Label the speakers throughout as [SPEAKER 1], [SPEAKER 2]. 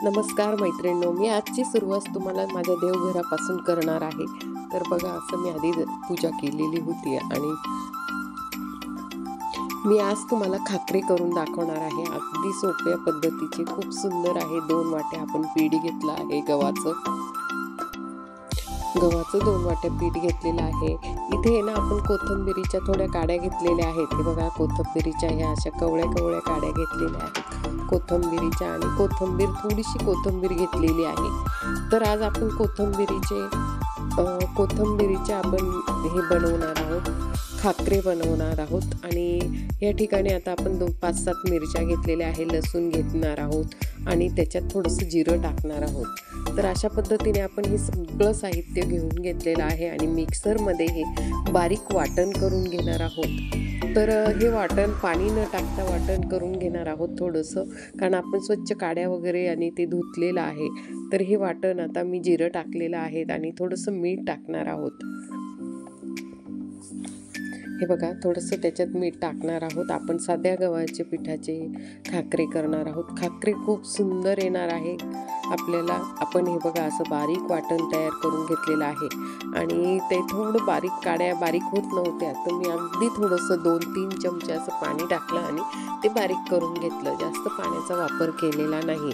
[SPEAKER 1] नमस्कार मैत्रिणींनो, मी आजची सुरुवात तुम्हाला माझ्या देवघरापासून करणार आहे। तर बघा, असं मी आधी पूजा केलेली होती आणि मी आज तुम्हाला खाकरे करून दाखवणार आहे। अगदी सोप्या पद्धतीची, खूप सुंदर आहे। 2 वाट्या आपण पीठ घेतलं आहे गव्हाचं 2 वाट्या पीठ घेतलेलं आहे। इथे ना आपण कोथिंबीरीच्या थोड्या काड्या घेतलेल्या आहेत। हे बघा, कोथिंबीरीच्या ह्या अशा कवळ्या काड्या घेतलेल्या आहेत कोथिंबीरीच्या, आणि थोडीशी कोथिंबीर घेतलेली आहे। तर आज आपण कोथिंबीरीचे आपण हे बनवणार आहोत, खाकरे बनवणार आहोत। आणि या ठिकाणी आता आपण 5-7 मिरच्या घेतलेल्या आहे, लसूण घेणार आहोत आणि त्याच्यात थोडंसं जिरं टाकणार आहोत। तर अशा पद्धतीने आपण हे सगळं साहित्य घेऊन घेतलेलं आहे आणि मिक्सरमध्ये हे बारीक वाटण करून घेणार आहोत। तर हे वाटण पाणी न टाकता वाटण करून घेणार आहोत थोडंसं, कारण आपण स्वच्छ काड्या वगैरे आणि ते धुतलेलं आहे। तर हे वाटण आता मी जिरं टाकलेलं आहे आणि थोडंसं मीठ टाकणार आहोत। हे बघा, थोडंसं त्याच्यात मीठ टाकणार आहोत। आपण साध्या गव्हाच्या पिठाचे खाकरे करणार आहोत। खाकरे खूप सुंदर येणार आहे आपल्याला। आपण हे बघा, असं बारीक वाटण तयार करून घेतलेलं आहे आणि ते थोडं काड्या बारीक होत नव्हत्या, तर मी अगदी थोडंसं 2-3 चमचे असं पाणी टाकलं आणि ते बारीक करून घेतलं। जास्त पाण्याचा वापर केलेला नाही।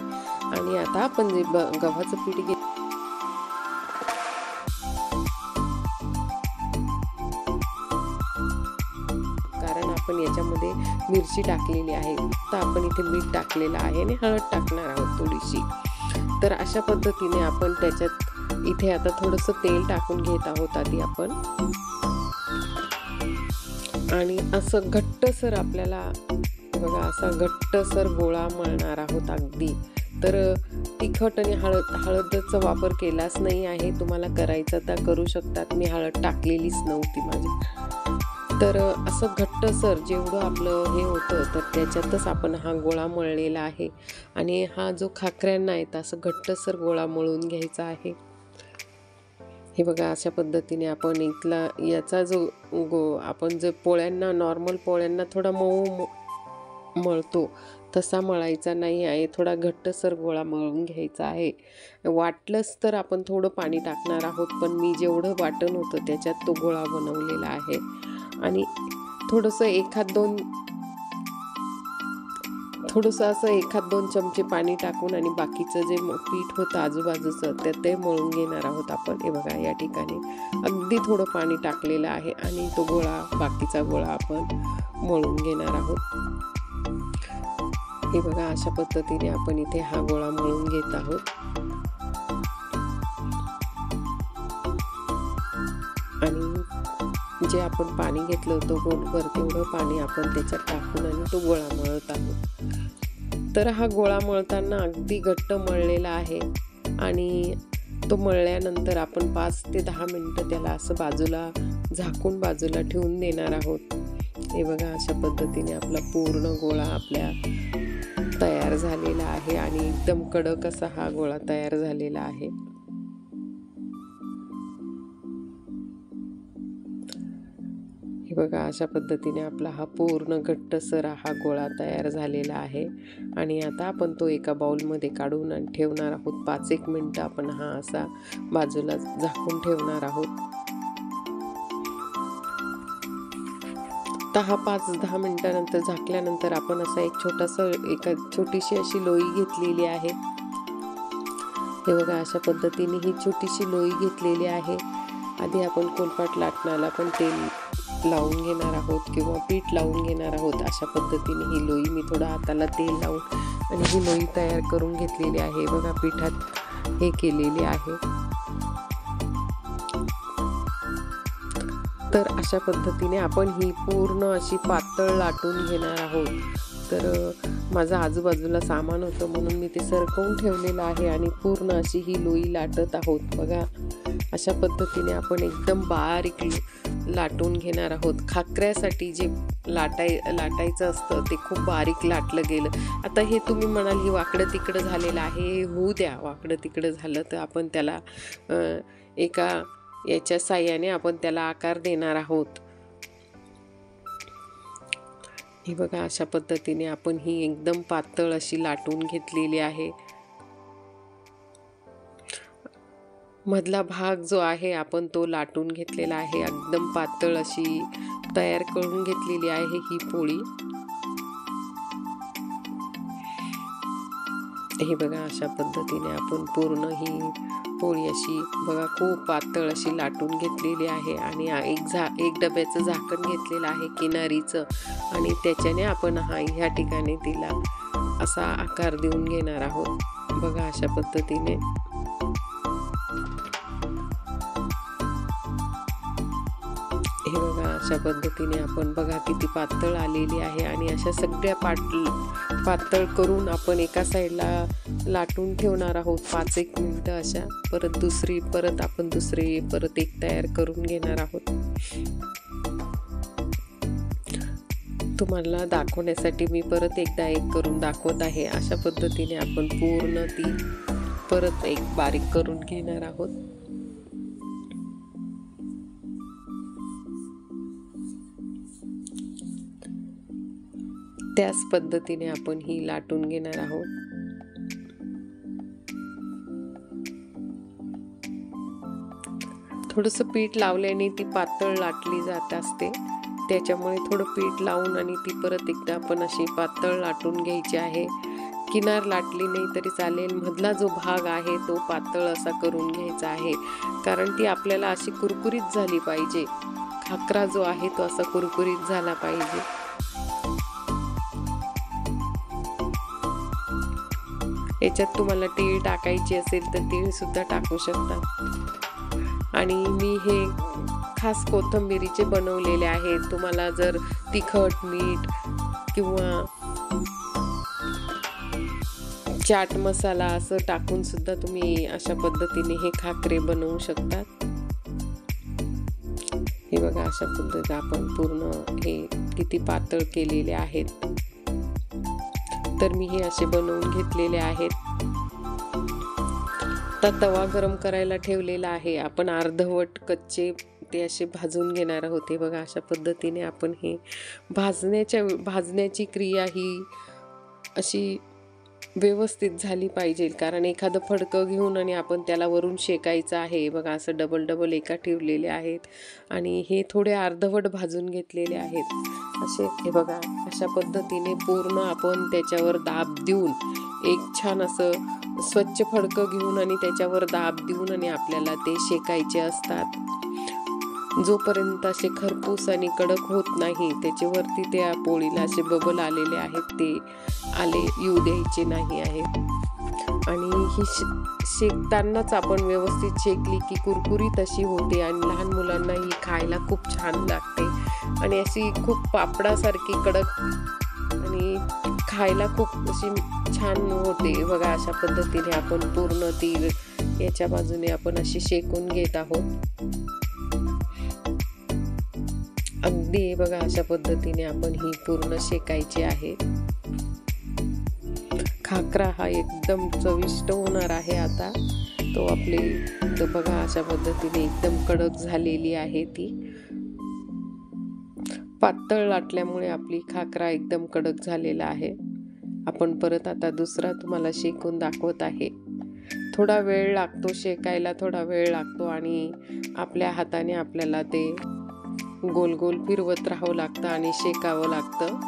[SPEAKER 1] आणि आता आपण जे गव्हाचं पीठ आपण याच्यामध्ये मिरची टाकलेली आहे, तर आपण इथे मीठ टाकलेलं आहे आणि हळद टाकणार आहोत थोडीशी। तर अशा पद्धतीने आपण त्याच्यात इथे आता थोडंसं तेल टाकून घेत आहोत आधी आपण, आणि असं घट्टसर आपल्याला बघा असा घट्टसर गोळा मळणार आहोत अगदी। तर तिखट आणि हळदचा वापर केलाच नाही आहे। तुम्हाला करायचं तर करू शकतात, मी हळद टाकलेलीच नव्हती माझी। तर असं घट्टसर जेवढं आपलं हे होतं, तर त्याच्यातच आपण हा गोळा मळलेला आहे आणि हा जो खाकऱ्यांना आहे असं घट्टसर गोळा मळून घ्यायचा आहे। हे बघा, अशा पद्धतीने आपण याचा जो आपण जे नॉर्मल पोळ्यांना थोडा मऊ मळतो तसा मळायचा नाही आहे, थोडा घट्टसर गोळा मळून घ्यायचा आहे। वाटलंच तर आपण थोडं पाणी टाकणार आहोत, पण मी जेवढं वाटण होतं त्याच्यात तो गोळा बनवलेला आहे। आणि थोडंसं 1-2 चमचे पाणी टाकून आणि बाकीचं जे पीठ होतं आजूबाजूचं ते मळून घेणार आहोत आपण। हे बघा, या ठिकाणी अगदी थोडं पाणी टाकलेलं आहे आणि तो बाकीचा गोळा आपण मळून घेणार आहोत। हे बघा, अशा पद्धतीने आपण इथे हा गोळा मळून घेत आहोत। आणि जे आपण पाणी घेतलं होतं गोटभर, तेवढं पाणी आपण त्याच्यात टाकून आणि तो गोळा मळत आहोत। तर हा गोळा मळताना अगदी घट्ट मळलेला आहे आणि तो मळल्यानंतर आपण 5 ते 10 मिनिटं त्याला असं झाकून बाजूला ठेवून देणार आहोत। हे बघा, अशा पद्धतीने आपला पूर्ण गोळा तयार झालेला आहे आणि एकदम कडक असा हा गोळा तयार झालेला आहे। हे बघा, अशा पद्धतीने आपला हा पूर्ण घट्टसर हा गोळा तयार झालेला आहे। आणि आता आपण तो एका बाउलमध्ये काढून आणि ठेवणार आहोत। 5-1 मिनिटं आपण हा असा बाजूला झाकून ठेवणार आहोत। तर 5-10 मिनिटानंतर झाकल्यानंतर आपण असा एक छोटीशी अशी लोई घेतलेली आहे। हे बघा, अशा पद्धतीने ही छोटीशी लोई घेतलेली आहे। आधी आपण कोलपाट लाटण्याला पण तेल लावून घेणार आहोत किंवा पीठ लावून घेणार आहोत। अशा पद्धतीने ही लोई मी थोडं हाताला तेल लावून आणि ही लोई तयार करून घेतलेली आहे। बघा, पिठात हे केलेली आहे। तर अशा पद्धतीने आपण ही पूर्ण अशी पातळ लाटून घेणार आहोत। तर माझं आजूबाजूला सामान होतं म्हणून मी ते सरकवून ठेवलेलं आहे आणि पूर्ण अशी ही लोई लाटत आहोत। बघा, अशा पद्धतीने आपण एकदम बारीक लाटून घेणार आहोत। खाकऱ्यासाठी जे लाटायचं असतं ते खूप बारीक लाटलं गेलं। आता हे तुम्ही म्हणाल ही वाकडं तिकडं झालेलं आहे, हे होऊ द्या। वाकडं तिकडं झालं तर आपण त्याला एका याच्या साहाय्याने आपण त्याला आकार देणार आहोत। हे बघा, अशा पद्धतीने आपण ही एकदम पातळ अशी लाटून घेतलेली आहे। मधला भाग जो आहे आपण तो लाटून घेतलेला आहे. एकदम पातळ अशी तयार करून घेतलेली आहे ही पोळी. हे बघा अशा पद्धतीने आपण पूर्ण ही पोळी अशी बघा खूप पातळ अशी लाटून घेतलेली आहे आणि एक डब्याचं झाकण घेतलेलं आहे किनारीचं आणि त्याच्याने आपण ह्या ठिकाणी तिला असा आकार देऊन घेणार आहोत. बघा अशा पद्धतीने हे बघा अशा पद्धतीने आपण बघा किती पातळ आलेली आहे आणि अशा सगळ्या पातळ करून आपण एका साईडला लाटून ठेवणार आहोत 5-1 मिनिटं अशा. परत आपण परत एक तयार करून घेणार आहोत. तुम्हाला दाखवण्यासाठी मी परत एकदा एक करून दाखवत आहे. अशा पद्धतीने आपण पूर्ण ती परत एक बारीक करून घेणार आहोत. त्याच पद्धतीने आपण ही लाटून घेणार आहोत. थोडंसं पीठ लावल्याने ती पातळ लाटली जात असते, त्याच्यामुळे थोडं पीठ लावून आणि ती परत एकदा आपण अशी पातळ लाटून घ्यायची आहे. किनार लाटली नाही तरी चालेल, मधला जो भाग आहे तो पातळ असा करून घ्यायचा आहे, कारण ती आपल्याला अशी कुरकुरीत झाली पाहिजे. खाकरा जो आहे तो असा कुरकुरीत झाला पाहिजे. याच्यात तुम्हाला तीळ टाकायची असेल तर तीळ सुद्धा टाकू शकता. आणि मी हे खास कोथिंबिरीचे बनवलेले आहेत. तुम्हाला जर तिखट मीठ किंवा चाट मसाला असं टाकून सुद्धा तुम्ही अशा पद्धतीने हे खाकरे बनवू शकतात. हे बघा अशा पद्धतीने आपण पूर्ण हे किती पातळ केलेले आहेत. तर मी हे असे बनवून घेतलेले आहेत. आता तवा गरम करायला ठेवलेला आहे. आपण अर्धवट कच्चे ते असे भाजून घेणार आहोत. हे बघा अशा पद्धतीने आपण हे भाजण्याची क्रिया ही अशी व्यवस्थित झाली पाहिजे, कारण एखादं फडकं घेऊन आणि आपण त्याला वरून शेकायचं आहे. बघा असं डबल एका ठेवलेले आहेत आणि हे थोडे अर्धवट भाजून घेतलेले आहेत असे. हे बघा अशा पद्धतीने पूर्ण आपण त्याच्यावर दाब देऊन एक छान असं स्वच्छ फडकं घेऊन आणि त्याच्यावर दाब देऊन आणि आपल्याला ते शेकायचे असतात. जोपर्यंत असे खरपूस आणि कडक होत नाही त्याच्यावरती त्या पोळीला असे बबल आलेले आहेत ते येऊ द्यायचे नाही आहेत. आणि ही शेकतानाच आपण व्यवस्थित शेकली की कुरकुरीत अशी होते आणि लहान मुलांना ही खायला खूप छान लागते आणि अशी खूप पापडासारखी कडक आणि खायला खूप अशी छान होते. बघा अशा पद्धतीने आपण पूर्ण ती याच्या बाजूने आपण अशी शेकून घेत आहोत. अगदी बघा अशा पद्धतीने आपण ही पूर्ण शेकायची आहे. खाकरा हा एकदम चविष्ट होणार आहे. आता तो आपले बघा अशा पद्धतीने एकदम कडक झालेली आहे. ती पातळ लाटल्यामुळे आपली खाकरा एकदम कडक झालेला आहे. आपण परत आता दुसरा तुम्हाला शेकून दाखवत आहे. थोडा वेळ लागतो शेकायला, थोडा वेळ लागतो आणि आपल्या हाताने आपल्याला ते गोल गोल फिरवत राहावं लागतं आणि शेकावं लागतं.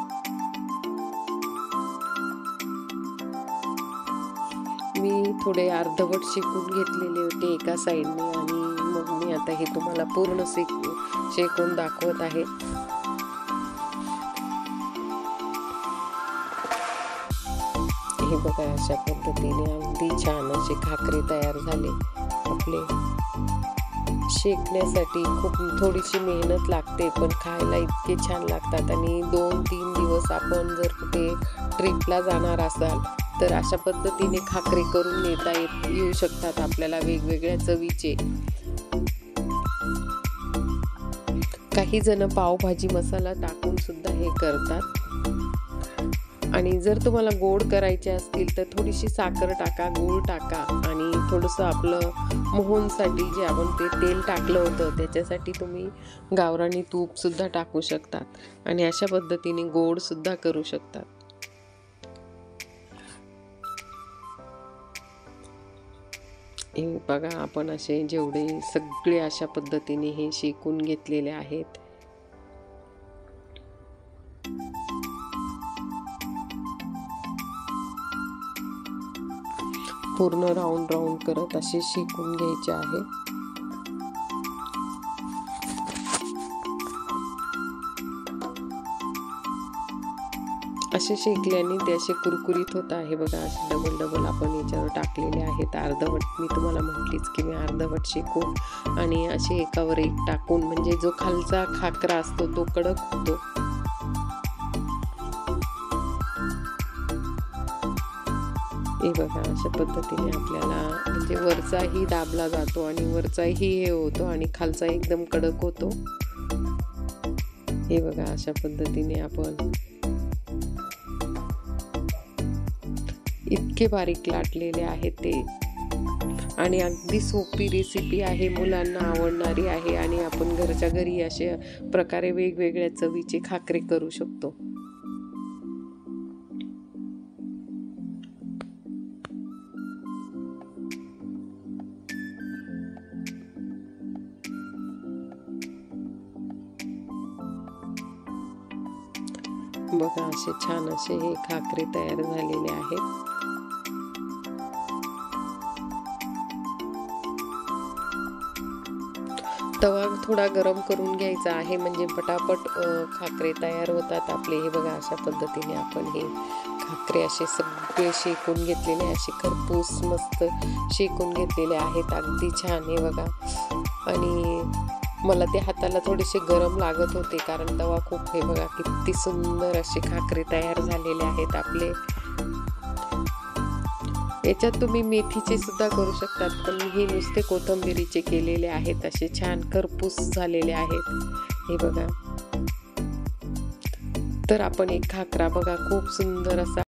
[SPEAKER 1] मी थोडे अर्धवट शेकून घेतलेले होते एका साईडने आणि मग मी आता हे तुम्हाला पूर्ण शेकून दाखवत आहे. हे बघा अशा पद्धतीने अगदी छान असे खाकरे तयार झाले आपले. शेकण्यासाठी खूप थोडीशी मेहनत लागते पण खायला इतके छान लागतात. आणि 2-3 दिवस आपण जर कुठे ट्रिपला जाणार असाल तर अशा पद्धतीने खाकरे करून येऊ शकतात आपल्याला वेगवेगळ्या चवीचे. काही जण पावभाजी मसाला टाकून सुद्धा हे करतात. आणि जर तुम्हाला गोड करायचे असतील तर थोडीशी साखर टाका, गूळ टाका आणि थोडंसं आपलं मोहनसाठी जे आपण ते तेल टाकलं होतं त्याच्यासाठी तुम्ही गावरानी तूप सुद्धा टाकू शकतात आणि अशा पद्धतीने गोड सुद्धा करू शकतात. हे बघा, आपण असे जेवढे सगळे अशा पद्धतीने हे शेकून घेतलेले आहेत. पूर्ण राऊंड राऊंड करत असे शेकून घ्यायचे आहे. असे शेकल्याने ते असे कुरकुरीत होत आहे बघा. असे डबल डबल आपण याच्यावर टाकलेले आहेत. अर्धवट मी तुम्हाला म्हटलीच की मी अर्धवट शेकून आणि असे एकावर एक टाकून, म्हणजे जो खालचा खाकरा असतो तो कडक होतो. हे बघा, अशा पद्धतीने आपल्याला म्हणजे वरचाही दाबला जातो आणि वरचाही हे होतो आणि खालचा एकदम कडक होतो. हे बघा, अशा पद्धतीने आपण इतके बारीक लाटलेले आहेत ते. आणि अगदी सोपी रेसिपी आहे, मुलांना आवडणारी आहे आणि आपण घरच्या घरी अशा प्रकारे वेगवेगळ्या चवीचे खाकरे करू शकतो. बघा, असे छान असे हे खाकरे तयार झालेले आहेत. तवा थोडा गरम करून घ्यायचा आहे, म्हणजे पटापट खाकरे तयार होतात आपले. हे बघा, अशा पद्धतीने आपण हे खाकरे असे सगळे शेकून घेतलेले, असे खरपूस मस्त शेकून घेतलेले आहेत. अगदी छान. हे बघा, आणि मला ते हाताला थोडेसे गरम लागत होते कारण तवा खूप. हे बघा, किती सुंदर असे खाकरे तयार झालेले आहेत आपले. याच्यात तुम्ही मेथीचे सुद्धा करू शकतात, पण हे नुसते कोथिंबिरीचे केलेले आहेत. असे छान खरपूस झालेले आहेत. हे बघा, तर आपण एक खाकरा बघा खूप सुंदर असा